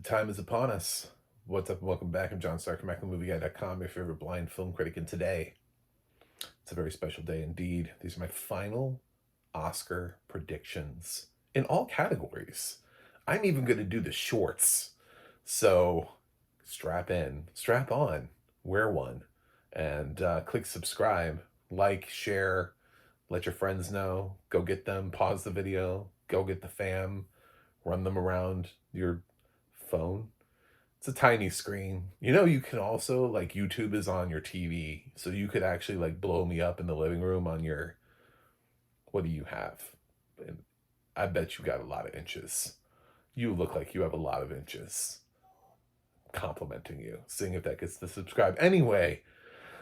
Time is upon us. What's up? Welcome back. I'm John Stark from MacMovieGuy.com, your favorite blind film critic. And today, it's a very special day indeed. These are my final Oscar predictions in all categories. I'm even going to do the shorts. So strap in, strap on, wear one, and click subscribe, like, share, let your friends know, go get them, pause the video, go get the fam, run them around your phone. It's a tiny screen. You can also, like, YouTube is on your TV, so you could actually, like, blow me up in the living room on your, what do you have? And I bet you got a lot of inches. You look like you have a lot of inches. Complimenting you, seeing if that gets the subscribe. Anyway,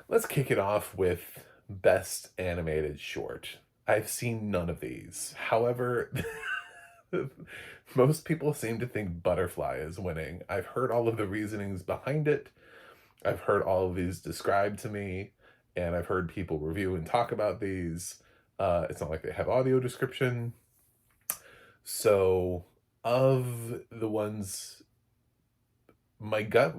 let's kick it off with Best Animated Short. I've seen none of these. However, most people seem to think Butterfly is winning. I've heard all of the reasonings behind it. I've heard all of these described to me, and I've heard people review and talk about these. It's not like they have audio description. So, of the ones, my gut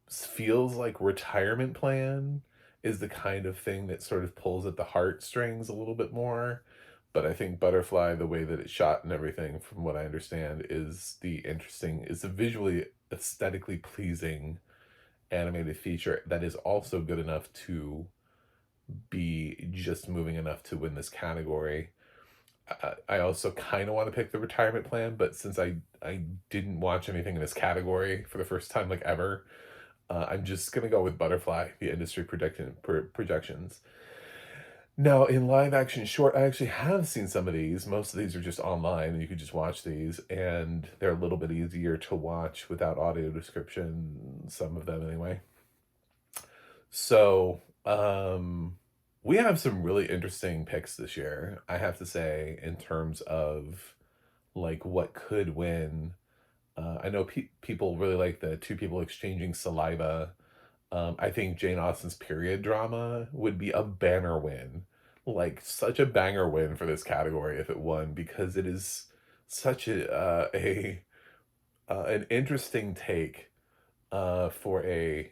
feels like Retirement Plan is the kind of thing that sort of pulls at the heartstrings a little bit more. But I think Butterfly, the way that it's shot and everything, from what I understand, is a visually aesthetically pleasing animated feature that is also good enough to be just moving enough to win this category. I also kind of want to pick the Retirement Plan, but since I didn't watch anything in this category for the first time, like, ever, I'm just gonna go with Butterfly, the industry projections. Now, in live action short, I actually have seen some of these. Most of these are just online, and you could just watch these, and they're a little bit easier to watch without audio description, some of them anyway. So, we have some really interesting picks this year, I have to say, in terms of, like, what could win. I know people really like the two people exchanging saliva. I think Jane Austen's period drama would be a banner win. Like, such a banger win for this category if it won, because it is such an interesting take for a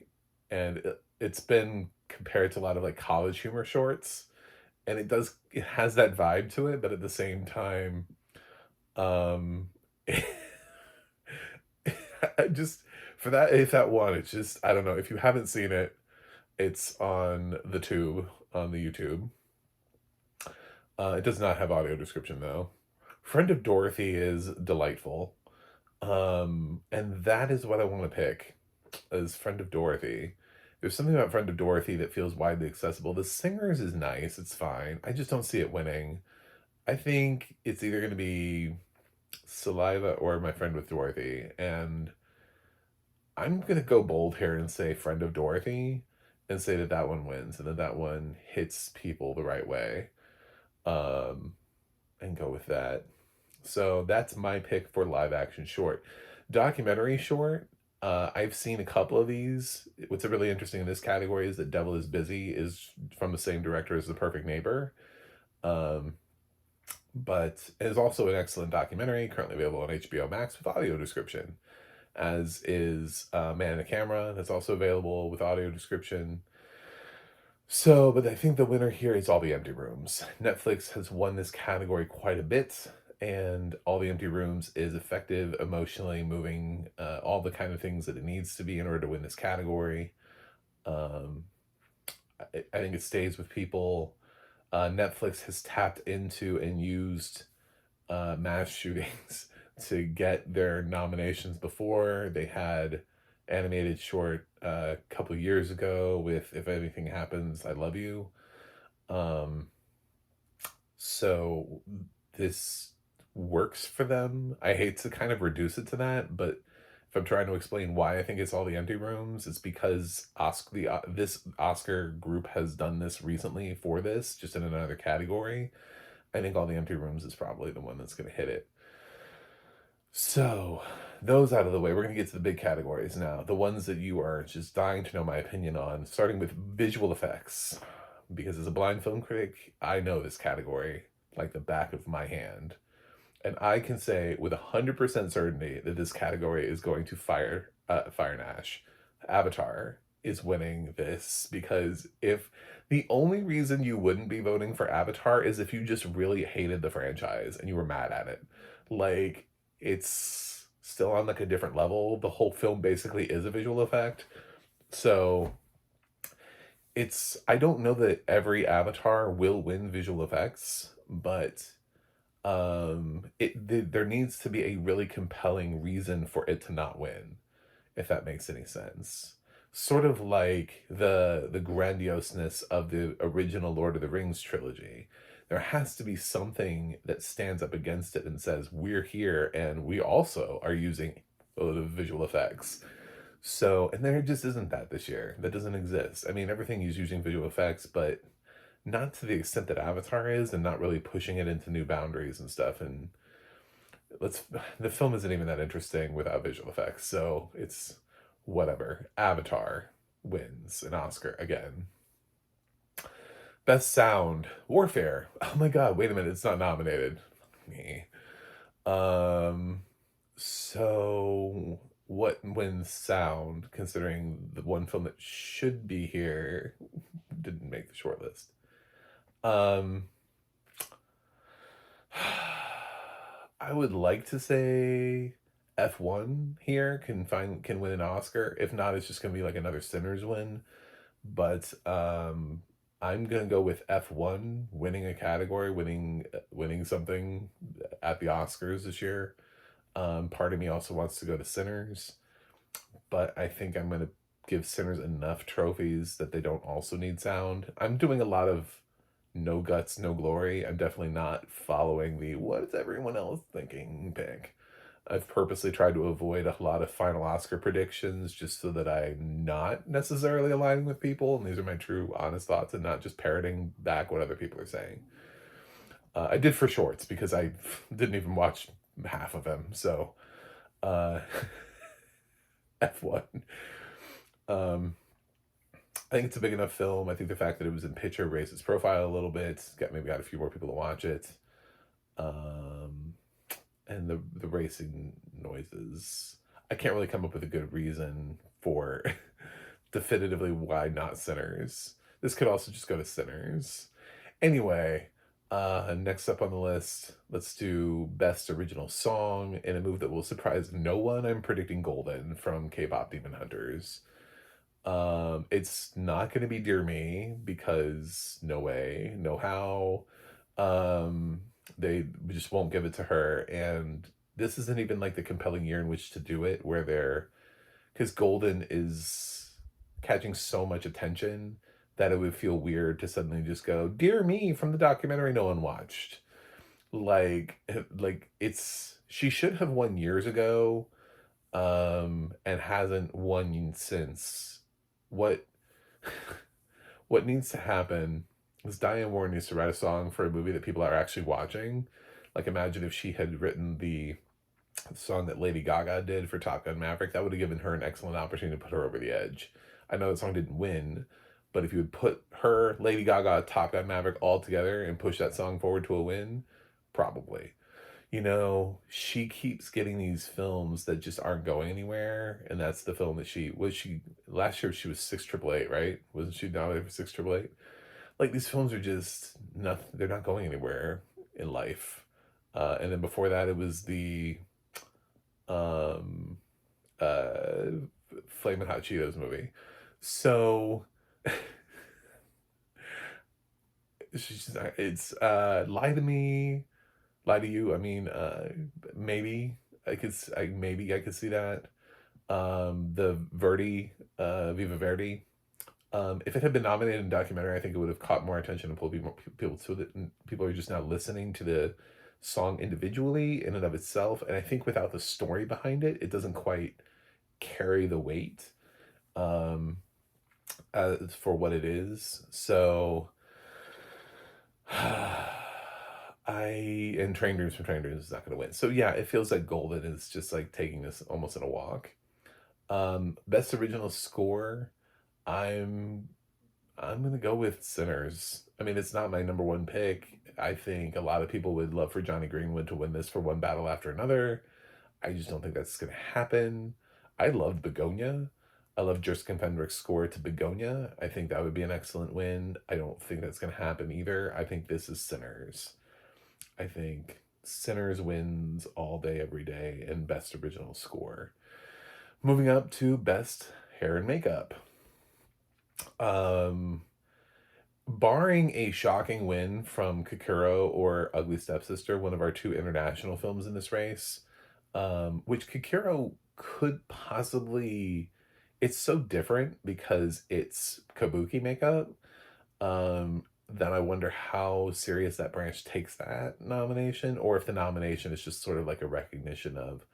and it's been compared to a lot of, like, college humor shorts, and it has that vibe to it, but at the same time, um I just for that if that one, it's just, I don't know, if you haven't seen it, it's on the tube, on the YouTube. It does not have audio description though. Friend of Dorothy is delightful. And that is what I want to pick, is Friend of Dorothy. There's something about Friend of Dorothy that feels widely accessible. The Singers is nice, it's fine. I just don't see it winning. I think it's either going to be Saliva or My Friend with Dorothy, and I'm gonna go bold here and say Friend of Dorothy, and say that that one wins, and that one hits people the right way, um, and go with that. So that's my pick for live action short. Documentary short, I've seen a couple of these. What's really interesting in this category is that Devil is Busy is from the same director as The Perfect Neighbor. Um, but it is also an excellent documentary, currently available on HBO Max with audio description, as is Man in the Camera, that's also available with audio description. So, but I think the winner here is All the Empty Rooms. Netflix has won this category quite a bit, and All the Empty Rooms is effective, emotionally moving, all the kind of things that it needs to be in order to win this category. Um, I think it stays with people. Netflix has tapped into and used mass shootings to get their nominations before. They had animated short a couple years ago with If Anything Happens, I Love You. Um, so this works for them. I hate to kind of reduce it to that, but if I'm trying to explain why I think it's All the Empty Rooms, it's because this Oscar group has done this recently for this, just in another category. I think All the Empty Rooms is probably the one that's going to hit it. So, those out of the way, we're going to get to the big categories now. The ones that you are just dying to know my opinion on, starting with visual effects. Because as a blind film critic, I know this category like the back of my hand. And I can say with 100% certainty that this category is going to Fire and Ash. Avatar is winning this because if the only reason you wouldn't be voting for Avatar is if you just really hated the franchise and you were mad at it. Like, it's still on like a different level. The whole film basically is a visual effect. So I don't know that every Avatar will win visual effects, but there needs to be a really compelling reason for it to not win, if that makes any sense. Sort of like the grandioseness of the original Lord of the Rings trilogy. There has to be something that stands up against it and says, we're here and we also are using the visual effects. So, and there just isn't that this year. That doesn't exist. I mean, everything is using visual effects, but not to the extent that Avatar is, and not really pushing it into new boundaries and stuff. And let's the film isn't even that interesting without visual effects, so it's whatever. Avatar wins an Oscar again. Best sound, Warfare. Oh my god, wait a minute, it's not nominated. Me. Um so what wins sound, considering the one film that should be here didn't make the shortlist? Um I would like to say F1 here can win an Oscar. If not, it's just gonna be like another Sinners win. But I'm gonna go with F1 winning a category, winning something at the Oscars this year. Part of me also wants to go to Sinners, but I think I'm gonna give Sinners enough trophies that they don't also need sound. I'm doing a lot of no guts, no glory. I'm definitely not following the what is everyone else thinking pick. I've purposely tried to avoid a lot of final Oscar predictions just so that I'm not necessarily aligning with people. And these are my true, honest thoughts and not just parroting back what other people are saying. I did for shorts because I didn't even watch half of them. So, uh, F1. Um, I think it's a big enough film. I think the fact that it was in picture raised its profile a little bit. Maybe got a few more people to watch it. Um, and the racing noises. I can't really come up with a good reason for definitively why not Sinners. This could also just go to Sinners. Anyway, next up on the list, let's do Best Original Song in a movie that will surprise no one. I'm predicting Golden from K-pop Demon Hunters. It's not going to be Dear Me because no way, no how. They just won't give it to her, and this isn't even like the compelling year in which to do it, where because Golden is catching so much attention that it would feel weird to suddenly just go, Dear Me from the documentary no one watched. Like it's she should have won years ago, and hasn't won since. What what needs to happen is Diane Warren needs to write a song for a movie that people are actually watching. Like, imagine if she had written the song that Lady Gaga did for Top Gun Maverick. That would have given her an excellent opportunity to put her over the edge. I know that song didn't win, but if you would put her, Lady Gaga, Top Gun Maverick all together and push that song forward to a win, probably. She keeps getting these films that just aren't going anywhere, and that's the film that she last year she was 688, right? Wasn't she nominated for 688? Like, these films are just not they're not going anywhere in life. And then before that it was the um uh Flamin' Hot Cheetos movie. So it's Lie to Me, Lie to You. I mean, maybe maybe I could see that. The Verdi, Viva Verdi. If it had been nominated in documentary, I think it would have caught more attention and pulled people to it. And people are just now listening to the song individually in and of itself. And I think without the story behind it, it doesn't quite carry the weight for what it is. So and Train Dreams from Train Dreams is not going to win. So yeah, it feels like Golden is just like taking this almost in a walk. Best original score, I'm gonna go with Sinners. I mean, it's not my number one pick. I think a lot of people would love for Johnny Greenwood to win this for One Battle After Another. I just don't think that's going to happen. I loved Begonia. I love Jerskin Fenrich's score to Begonia. I think that would be an excellent win. I don't think that's going to happen either. I think this is Sinners. I think Sinners wins all day, every day, in Best Original Score. Moving up to Best Hair and Makeup. Barring a shocking win from Kikuro or Ugly Stepsister, one of our two international films in this race, which Kikuro could possibly... It's so different because it's kabuki makeup, then I wonder how serious that branch takes that nomination, or if the nomination is just sort of like a recognition of,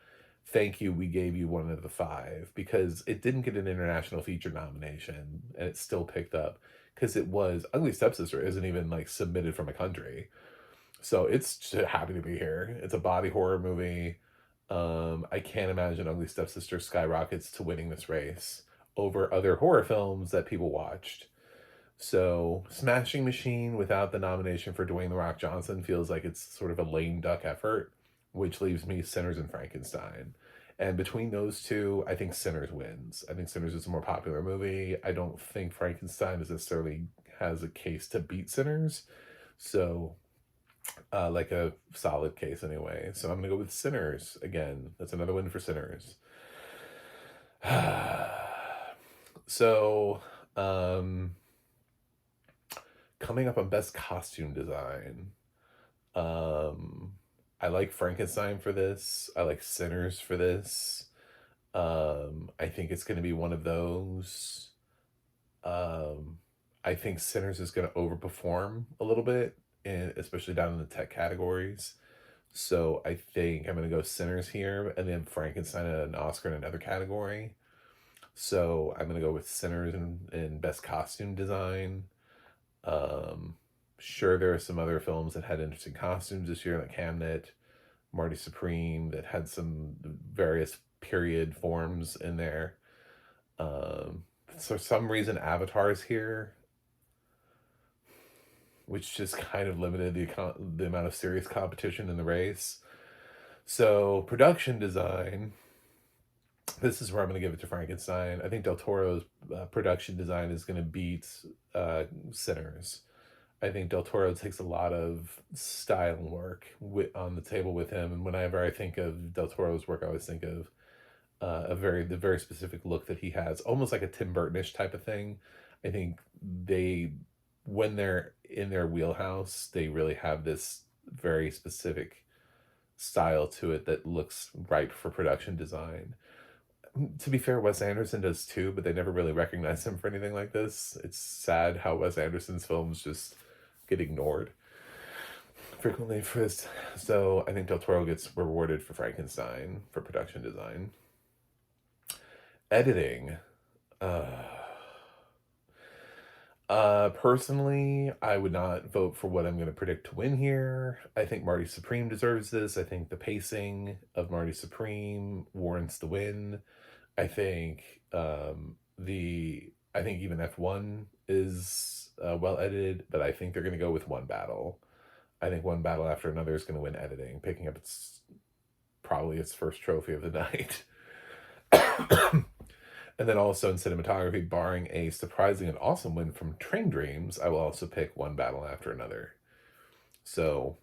thank you, we gave you one of the five, because it didn't get an international feature nomination and it still picked up because it was Ugly Stepsister isn't even like submitted from a country, so it's just happy to be here. It's a body horror movie. I can't imagine Ugly Stepsister skyrockets to winning this race over other horror films that people watched. So Smashing Machine without the nomination for Dwayne The Rock Johnson feels like it's sort of a lame duck effort, which leaves me Sinners and Frankenstein. And between those two, I think Sinners wins. I think Sinners is a more popular movie. I don't think Frankenstein necessarily has a case to beat Sinners. So, like a solid case anyway. So I'm going to go with Sinners again. That's another win for Sinners. So, coming up on Best Costume Design. I like Frankenstein for this. I like Sinners for this. I think it's going to be one of those. I think Sinners is going to overperform a little bit, especially down in the tech categories. So I think I'm going to go Sinners here, and then Frankenstein and an Oscar in another category. So I'm going to go with Sinners in Best Costume Design. Sure, there are some other films that had interesting costumes this year, like Hamnet, Marty Supreme, that had some various period forms in there. For some reason, Avatar is here, which just kind of limited the amount of serious competition in the race. So production design, this is where I'm going to give it to Frankenstein. I think Del Toro's production design is going to beat Sinners. I think Del Toro takes a lot of style work on the table with him, and whenever I think of Del Toro's work, I always think of the very specific look that he has, almost like a Tim Burton-ish type of thing. I think when they're in their wheelhouse, they really have this very specific style to it that looks ripe for production design. To be fair, Wes Anderson does too, but they never really recognize him for anything like this. It's sad how Wes Anderson's films just get ignored frequently for this. So I think Del Toro gets rewarded for Frankenstein for production design. Editing. Personally, I would not vote for what I'm going to predict to win here. I think Marty Supreme deserves this. I think the pacing of Marty Supreme warrants the win. I think I think even F1 is well edited, but I think they're going to go with One Battle. I think One Battle After Another is going to win editing, picking up probably its first trophy of the night. And then also in cinematography, barring a surprising and awesome win from Train Dreams, I will also pick One Battle After Another. So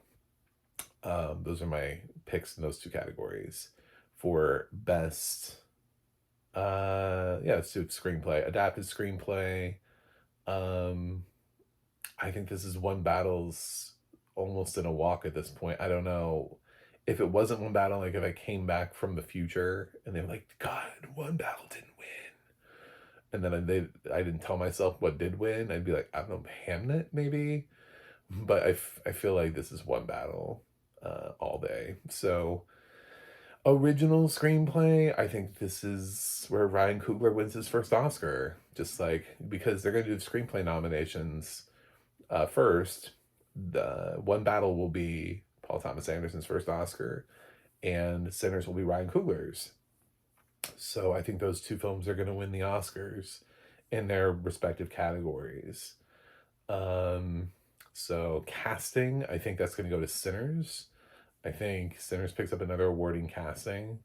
those are my picks in those two categories. For best, let's do screenplay. Adapted screenplay. I think this is One Battle's almost in a walk at this point. I don't know. If it wasn't One Battle, like if I came back from the future and they were like, God, One Battle didn't win, and then I didn't tell myself what did win, I'd be like, I don't know, Hamnet maybe, but I feel like this is One Battle all day. So original screenplay, I think this is where Ryan Coogler wins his first Oscar, just like, because they're going to do the screenplay nominations first. The One Battle will be Paul Thomas Anderson's first Oscar, and Sinners will be Ryan Coogler's. So I think those two films are going to win the Oscars in their respective categories. So casting, I think that's going to go to Sinners. I think Sinners picks up another award in casting.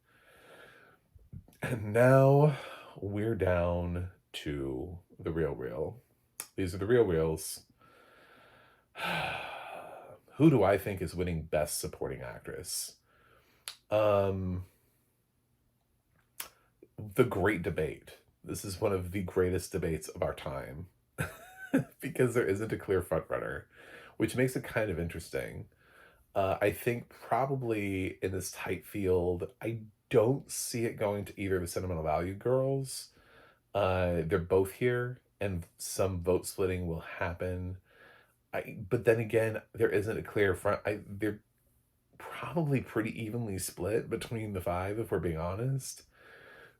And now we're down to the real real. These are the real reals. Who do I think is winning Best Supporting Actress? Um, the great debate. This is one of the greatest debates of our time because there isn't a clear frontrunner, which makes it kind of interesting. I think probably in this tight field, I don't see it going to either of the sentimental value girls. They're both here, and some vote splitting will happen. But then again, there isn't a clear front. They're probably pretty evenly split between the five, if we're being honest.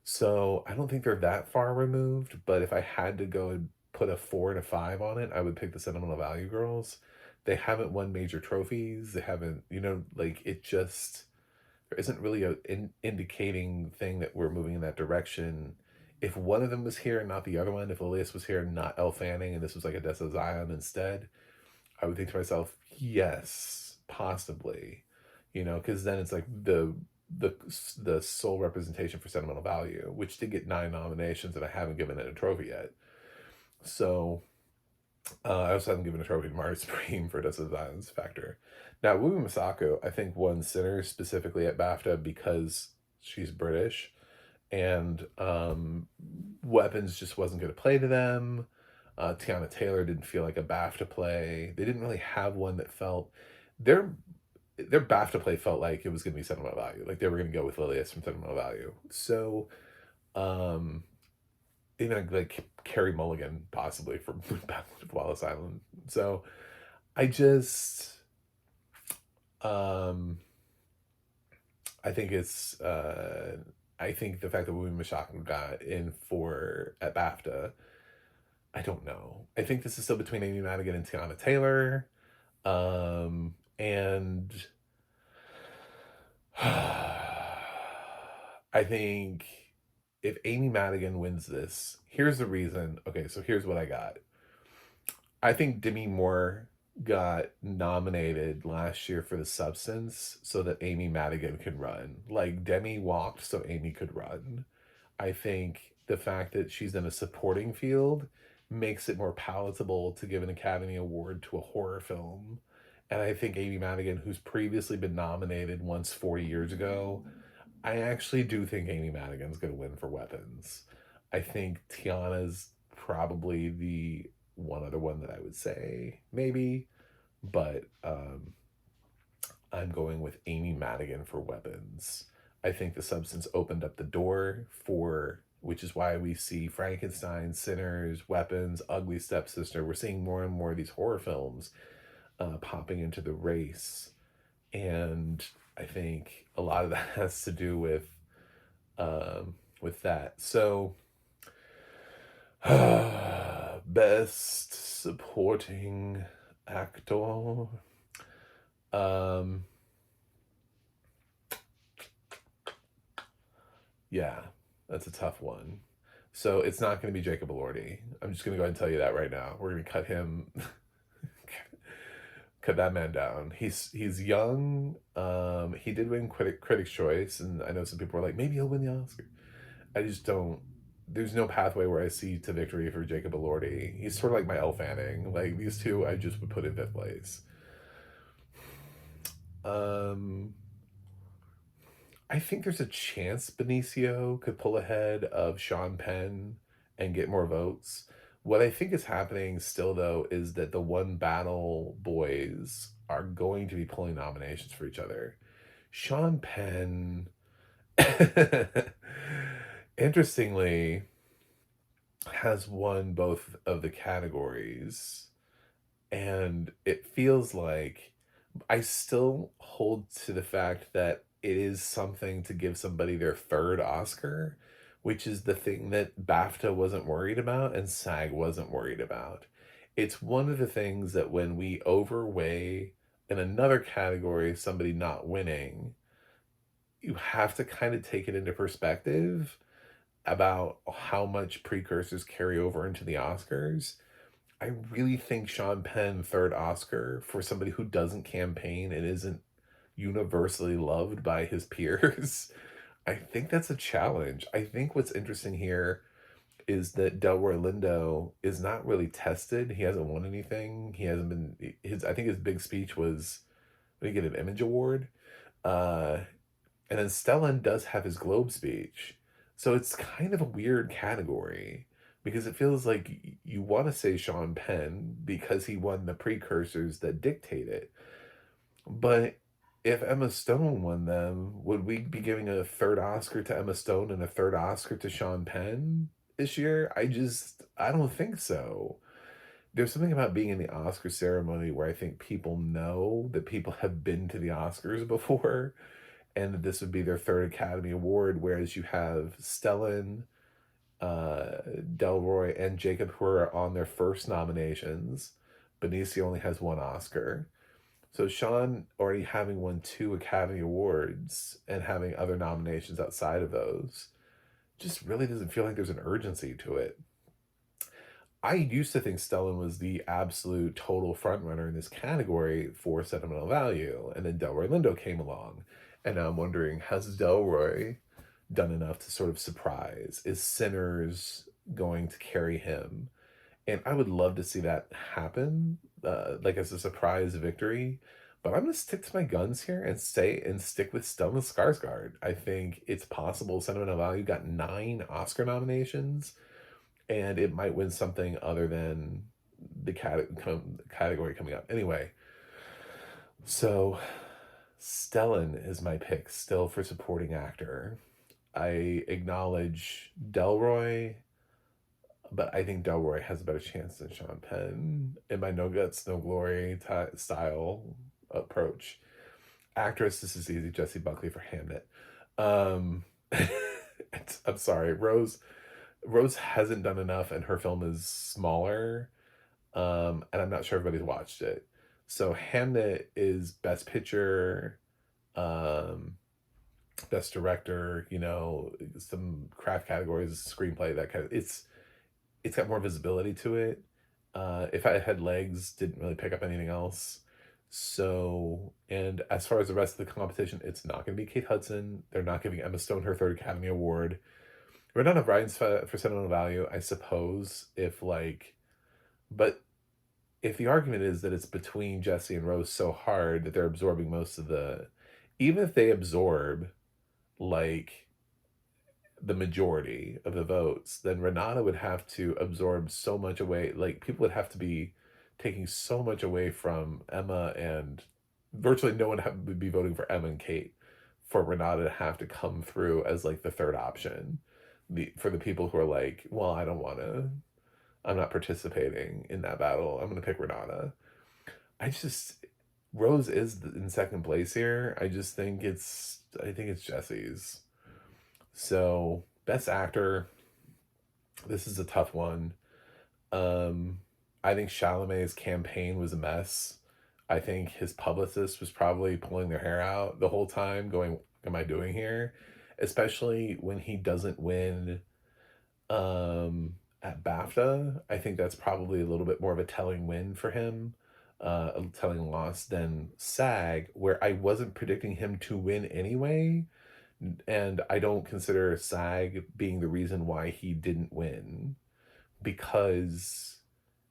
So I don't think they're that far removed. But if I had to go and put a 4 and a 5 on it, I would pick the sentimental value girls. They haven't won major trophies. They haven't, like it just there isn't really a indicating thing that we're moving in that direction. If one of them was here and not the other one, if Elias was here and not Elle Fanning, and this was like Odessa Zion instead, I would think to myself, yes, possibly, because then it's like the the sole representation for sentimental value, which did get 9 nominations, and I haven't given it a trophy yet. So I also haven't given a trophy to Mari Supreme for Odessa Zion's Factor. Now, Wumi Masako, I think, won Sinners specifically at BAFTA because she's British, and Weapons just wasn't going to play to them. Tiana Taylor didn't feel like a BAFTA play. They didn't really have one that felt their BAFTA play felt like it was going to be sentimental value. Like they were going to go with Lilius from sentimental value. So, um, even like Carrie Mulligan possibly from Battle of Wallace Island. So, I just, um, I think it's, I think the fact that Wumi Masako got in for at BAFTA, I don't know. I think this is still between Amy Madigan and Tiana Taylor. And I think if Amy Madigan wins this, here's the reason. Okay, so here's what I got. I think Demi Moore got nominated last year for The Substance so that Amy Madigan could run. Like Demi walked so Amy could run. I think the fact that she's in a supporting field makes it more palatable to give an Academy Award to a horror film. And I think Amy Madigan, who's previously been nominated once 40 years ago, I actually do think Amy Madigan's going to win for Weapons. I think Tiana's probably the one other one that I would say, maybe. But I'm going with Amy Madigan for Weapons. I think The Substance opened up the door for, which is why we see Frankenstein, Sinners, Weapons, Ugly Stepsister. We're seeing more and more of these horror films popping into the race. And I think a lot of that has to do with that. So, best supporting actor. Yeah, that's a tough one. So it's not going to be Jacob Elordi. I'm just going to go ahead and tell you that right now. We're going to cut him, cut that man down. He's young. He did win Critics' Choice, and I know some people are like, maybe he'll win the Oscar. I just don't. There's no pathway where I see to victory for Jacob Elordi. He's sort of like my Elle Fanning. Like these two, I just would put in fifth place. I think there's a chance Benicio could pull ahead of Sean Penn and get more votes. What I think is happening still, though, is that the One Battle boys are going to be pulling nominations for each other. Sean Penn, interestingly, has won both of the categories. And it feels like I still hold to the fact that it is something to give somebody their third Oscar, which is the thing that BAFTA wasn't worried about and SAG wasn't worried about. It's one of the things that when we overweigh in another category somebody not winning, you have to kind of take it into perspective about how much precursors carry over into the Oscars. I really think Sean Penn, third Oscar, for somebody who doesn't campaign and isn't universally loved by his peers, I think that's a challenge. I think what's interesting here is that Delroy Lindo is not really tested. He hasn't won anything. He hasn't been his. I think his big speech was, did he get an Image Award? Uh, and then Stellan does have his Globe speech. So it's kind of a weird category because it feels like you want to say Sean Penn because he won the precursors that dictate it. But if Emma Stone won them, would we be giving a third Oscar to Emma Stone and a third Oscar to Sean Penn this year? I don't think so. There's something about being in the Oscar ceremony where I think people know that people have been to the Oscars before and that this would be their third Academy Award, whereas you have Stellan, Delroy, and Jacob who are on their first nominations. Benicio only has one Oscar. So Sean already having won two Academy Awards and having other nominations outside of those just really doesn't feel like there's an urgency to it. I used to think Stellan was the absolute total frontrunner in this category for sentimental value, and then Delroy Lindo came along. And now I'm wondering, has Delroy done enough to sort of surprise? Is Sinners going to carry him? And I would love to see that happen, like as a surprise victory. But I'm gonna stick to my guns here and stick with Stellan Skarsgård. I think it's possible Sentimental Value got 9 Oscar nominations, and it might win something other than the category coming up. Anyway, so Stellan is my pick still for supporting actor. I acknowledge Delroy, but I think Delroy has a better chance than Sean Penn in my no guts, no glory style approach. Actress, this is easy. Jessie Buckley for Hamnet. Um, I'm sorry, Rose. Rose hasn't done enough, and her film is smaller. And I'm not sure everybody's watched it. So Hamnet is Best Picture, um, Best Director. You know, some craft categories, screenplay, that kind of. It's got more visibility to it. If I Had Legs didn't really pick up anything else. So, and as far as the rest of the competition, it's not going to be Kate Hudson. They're not giving Emma Stone her third Academy Award. Renata Bryant's for sentimental value, I suppose, but if the argument is that it's between Jesse and Rose so hard that they're absorbing most of even if they absorb, like, the majority of the votes, then Renata would have to absorb so much away. Like, people would have to be taking so much away from Emma, and virtually no one would be voting for Emma and Kate for Renata to have to come through as, like, the third option. For the people who are like, well, I'm not participating in that battle. I'm going to pick Renata. Rose is in second place here. I think it's Jesse's. So, Best Actor, this is a tough one. I think Chalamet's campaign was a mess. I think his publicist was probably pulling their hair out the whole time, going, what am I doing here? Especially when he doesn't win at BAFTA. I think that's probably a little bit more of a telling win for him, a telling loss than SAG, where I wasn't predicting him to win anyway. And I don't consider SAG being the reason why he didn't win, because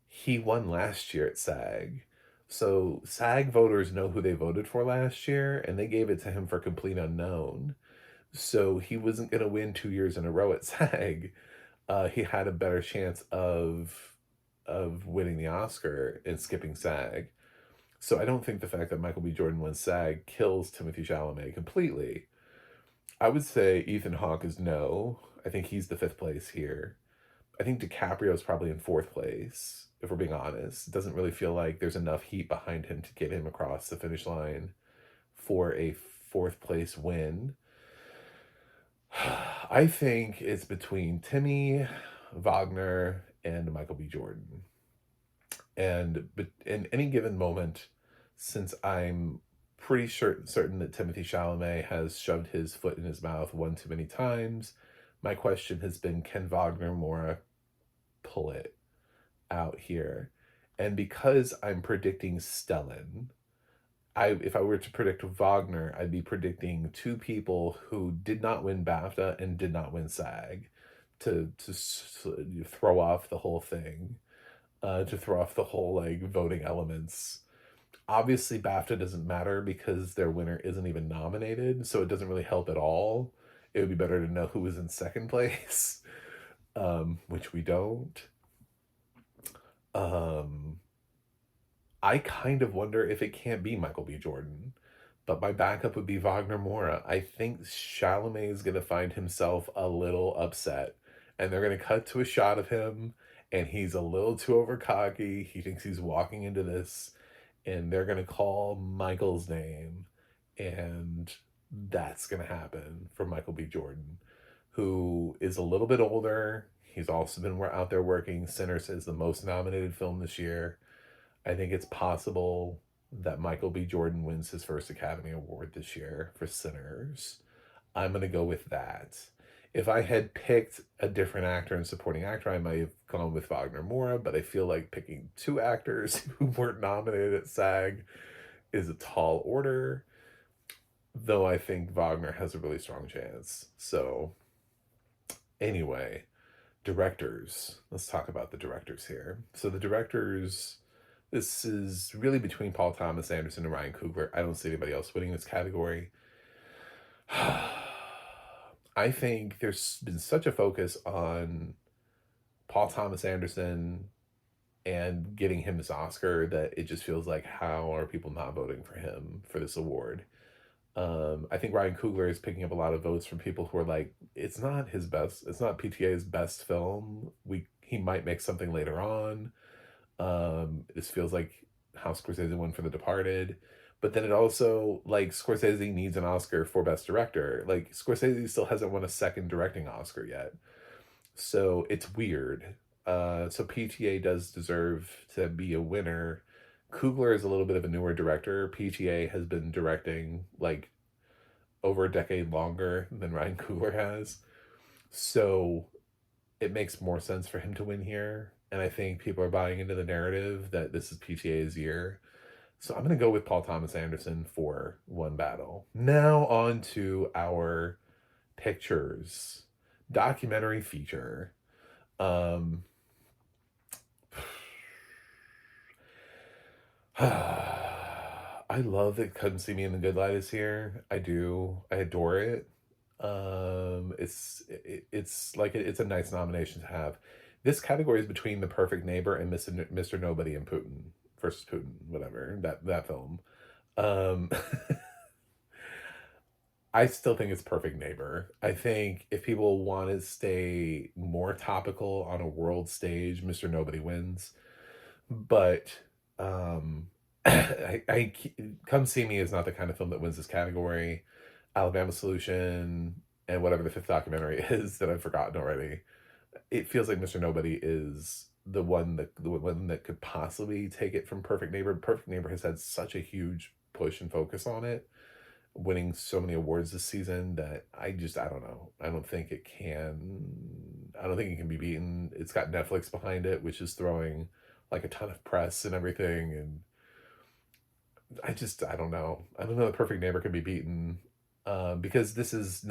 he won last year at SAG. So SAG voters know who they voted for last year, and they gave it to him for complete unknown. So he wasn't going to win 2 years in a row at SAG. He had a better chance of winning the Oscar and skipping SAG. So I don't think the fact that Michael B. Jordan won SAG kills Timothée Chalamet completely. I would say Ethan Hawke is no. I think he's the 5th place here. I think DiCaprio is probably in 4th place, if we're being honest. It doesn't really feel like there's enough heat behind him to get him across the finish line for a 4th place win. I think it's between Timmy, Wagner, and Michael B. Jordan. But in any given moment, since I'm pretty certain that Timothée Chalamet has shoved his foot in his mouth one too many times, my question has been, can Wagner Moura pull it out here? And because I'm predicting Stellan, if I were to predict Wagner, I'd be predicting two people who did not win BAFTA and did not win SAG to throw off the whole thing, to throw off the whole like voting elements. Obviously, BAFTA doesn't matter because their winner isn't even nominated, so it doesn't really help at all. It would be better to know who was in second place, which we don't. Um, I kind of wonder if it can't be Michael B. Jordan, but my backup would be Wagner Moura. I think Chalamet is going to find himself a little upset, and they're going to cut to a shot of him, and he's a little too over cocky. He thinks he's walking into this, and they're going to call Michael's name, and that's going to happen for Michael B. Jordan, who is a little bit older. He's also been out there working. Sinners is the most nominated film this year. I think it's possible that Michael B. Jordan wins his first Academy Award this year for Sinners. I'm going to go with that. If I had picked a different actor and supporting actor, I might have gone with Wagner Moura, but I feel like picking two actors who weren't nominated at SAG is a tall order, though I think Wagner has a really strong chance. So, anyway, directors. Let's talk about the directors here. So, the directors. This is really between Paul Thomas Anderson and Ryan Coogler. I don't see anybody else winning this category. I think there's been such a focus on Paul Thomas Anderson and getting him this Oscar that it just feels like, how are people not voting for him for this award? I think Ryan Coogler is picking up a lot of votes from people who are like, it's not his best, it's not PTA's best film. He might make something later on. This feels like how Scorsese won for The Departed, but then it also, like, Scorsese needs an Oscar for Best Director. Like, Scorsese still hasn't won a second directing Oscar yet, so it's weird. So PTA does deserve to be a winner. Coogler is a little bit of a newer director. PTA has been directing like over a decade longer than Ryan Coogler has, so it makes more sense for him to win here. And I think people are buying into the narrative that this is PTA's year. So I'm going to go with Paul Thomas Anderson for One Battle. Now on to our pictures. Documentary feature. Um, I love that Come See Me in the Good Light is here. I do. I adore it. It's like it's a nice nomination to have. This category is between The Perfect Neighbor and Mr. Nobody and Putin versus Putin, whatever that film. Um, I still think it's Perfect Neighbor. I think if people want to stay more topical on a world stage, Mr. Nobody wins. But um, Come See Me is not the kind of film that wins this category. Alabama Solution and whatever the fifth documentary is that I've forgotten already. It feels like Mr. Nobody is the one that could possibly take it from Perfect Neighbor. Perfect Neighbor has had such a huge push and focus on it, winning so many awards this season, that I don't know. I don't think it can be beaten. It's got Netflix behind it, which is throwing like a ton of press and everything, and I don't know. I don't know if Perfect Neighbor can be beaten, because this is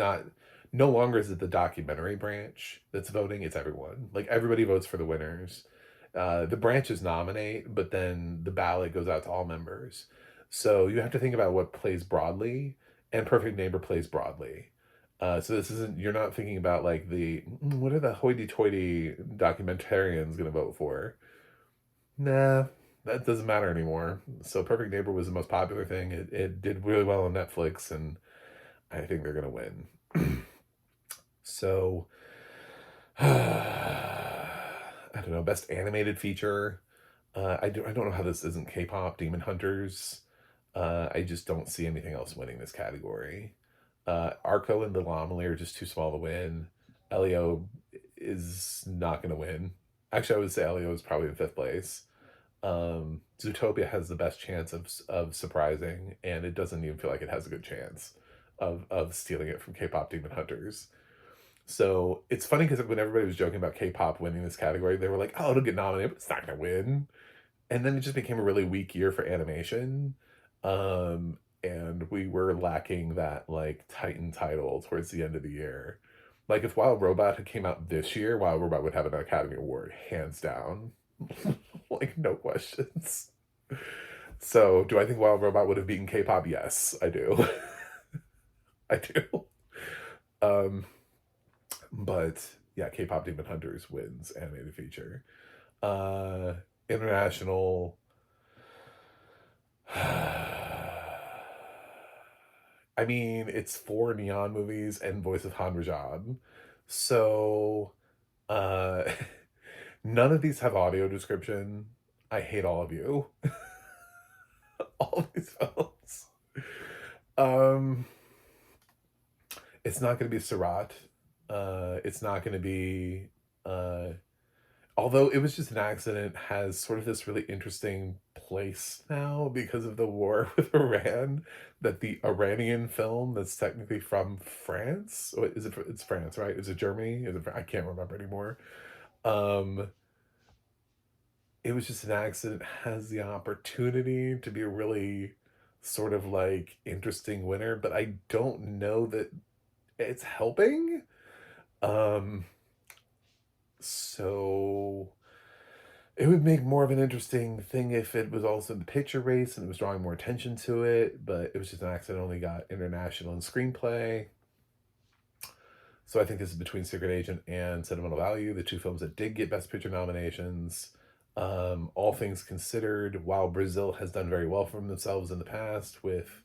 no longer is it the documentary branch that's voting, it's everyone. Like, everybody votes for the winners. The branches nominate, but then the ballot goes out to all members. So you have to think about what plays broadly, and Perfect Neighbor plays broadly. So you're not thinking about like what are the hoity-toity documentarians going to vote for? Nah, that doesn't matter anymore. So Perfect Neighbor was the most popular thing. It did really well on Netflix, and I think they're going to win. So, I don't know, best animated feature. I don't know how this isn't K-pop, Demon Hunters. I just don't see anything else winning this category. Arco and Little Amelie are just too small to win. Elio is not going to win. Actually, I would say Elio is probably in fifth place. Zootopia has the best chance of surprising, and it doesn't even feel like it has a good chance of stealing it from K-pop Demon Hunters. So it's funny because when everybody was joking about K-pop winning this category, they were like, "Oh, it'll get nominated, but it's not gonna win." And then it just became a really weak year for animation. And we were lacking that like Titan title towards the end of the year. Like if Wild Robot had came out this year, Wild Robot would have an Academy Award, hands down. Like no questions. So do I think Wild Robot would have beaten K-pop? Yes, I do. I do. Um, but yeah, K-pop Demon Hunters wins animated feature. Uh, International. I mean, it's four Neon movies and voice of Han Rajab. So, uh, none of these have audio description. I hate all of you. All of these films. Um, it's not going to be Surat. It's not going to be uh, although it was just an accident, has sort of this really interesting place now because of the war with Iran. That the Iranian film that's technically from France, or is it? It's France, right? Is it Germany? Is it? I can't remember anymore. Um, it was just an accident. Has the opportunity to be a really sort of like interesting winner, but I don't know that it's helping. Um, so it would make more of an interesting thing if it was also the picture race and it was drawing more attention to it, but it was just an accident, only got international and screenplay. So I think this is between Secret Agent and Sentimental Value, the two films that did get Best Picture nominations. All things considered, while Brazil has done very well for themselves in the past with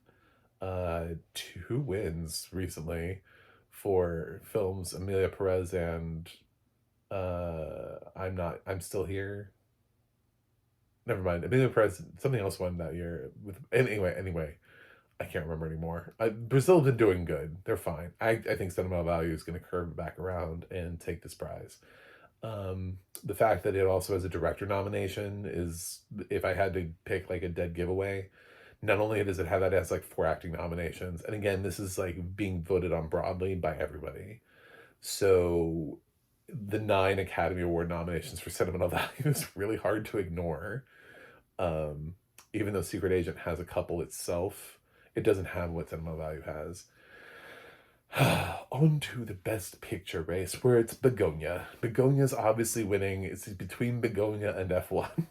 two wins recently for films, Amelia Perez and I'm Still Here. Never mind. Amelia Perez, something else won that year. Anyway, I can't remember anymore. Brazil's been doing good. They're fine. I think Sentimental Value is going to curve back around and take this prize. The fact that it also has a director nomination is, if I had to pick like a dead giveaway, not only does it have that, it has like four acting nominations. And again, this is like being voted on broadly by everybody. So the 9 Academy Award nominations for Sentimental Value is really hard to ignore. Um, Even though Secret Agent has a couple itself, it doesn't have what Sentimental Value has. On to the Best Picture race, where it's Begonia. Begonia's obviously winning. It's between Begonia and F1.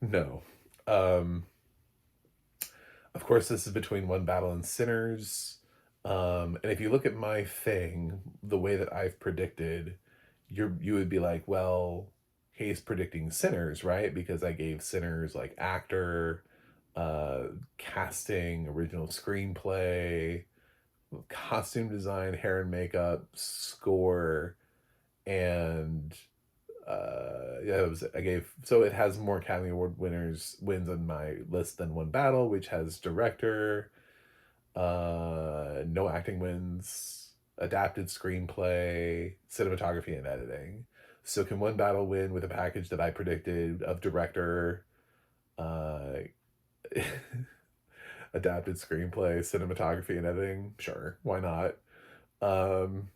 No. Um, of course, this is between One Battle and Sinners. And if you look at my thing, the way that I've predicted, you would be like, well, he's predicting Sinners, right? Because I gave Sinners like actor, uh, casting, original screenplay, costume design, hair and makeup, score, and yeah, it was I gave so it has more Academy Award wins on my list than One Battle, which has director, no acting wins, adapted screenplay, cinematography, and editing. So can One Battle win with a package that I predicted of director, uh, adapted screenplay, cinematography, and editing? Sure, why not? Um,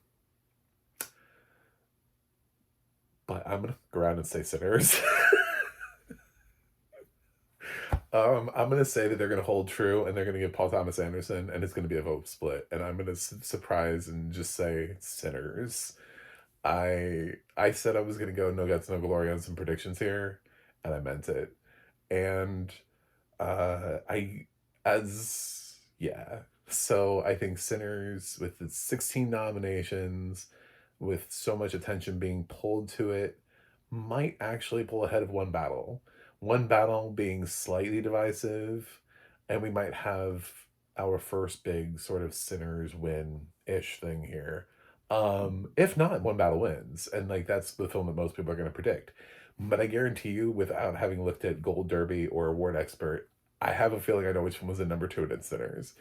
but I'm gonna go around and say Sinners. I'm gonna say that they're gonna hold true and they're gonna give Paul Thomas Anderson, and it's gonna be a vote split. And I'm gonna surprise and just say Sinners. I said I was gonna go No Guts, No Glory on some predictions here, and I meant it. And I as yeah. So I think Sinners, with its 16 nominations, with so much attention being pulled to it, might actually pull ahead of One Battle. One Battle being slightly divisive, and we might have our first big sort of Sinners win ish thing here. If not, One Battle wins, and like that's the film that most people are going to predict. But I guarantee you, without having looked at Gold Derby or Award Expert, I have a feeling I know which one was the number two in Sinners.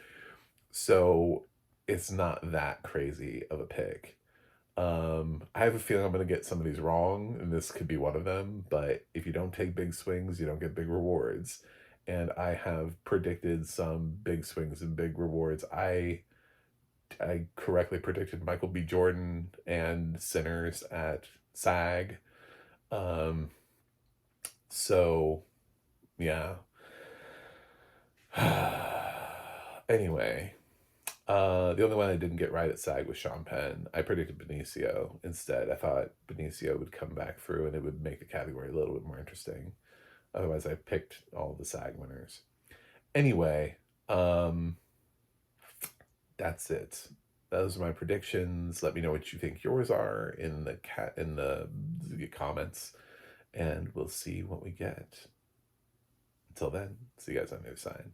So it's not that crazy of a pick. I have a feeling I'm going to get some of these wrong, and this could be one of them. But if you don't take big swings, you don't get big rewards. And I have predicted some big swings and big rewards. I correctly predicted Michael B. Jordan and Sinners at SAG. Um, So, yeah. Anyway, the only one I didn't get right at SAG was Sean Penn. I predicted Benicio instead. I thought Benicio would come back through and it would make the category a little bit more interesting. Otherwise, I picked all the SAG winners. Anyway, that's it. Those are my predictions. Let me know what you think yours are in the comments, and we'll see what we get. Until then, see you guys on the other side.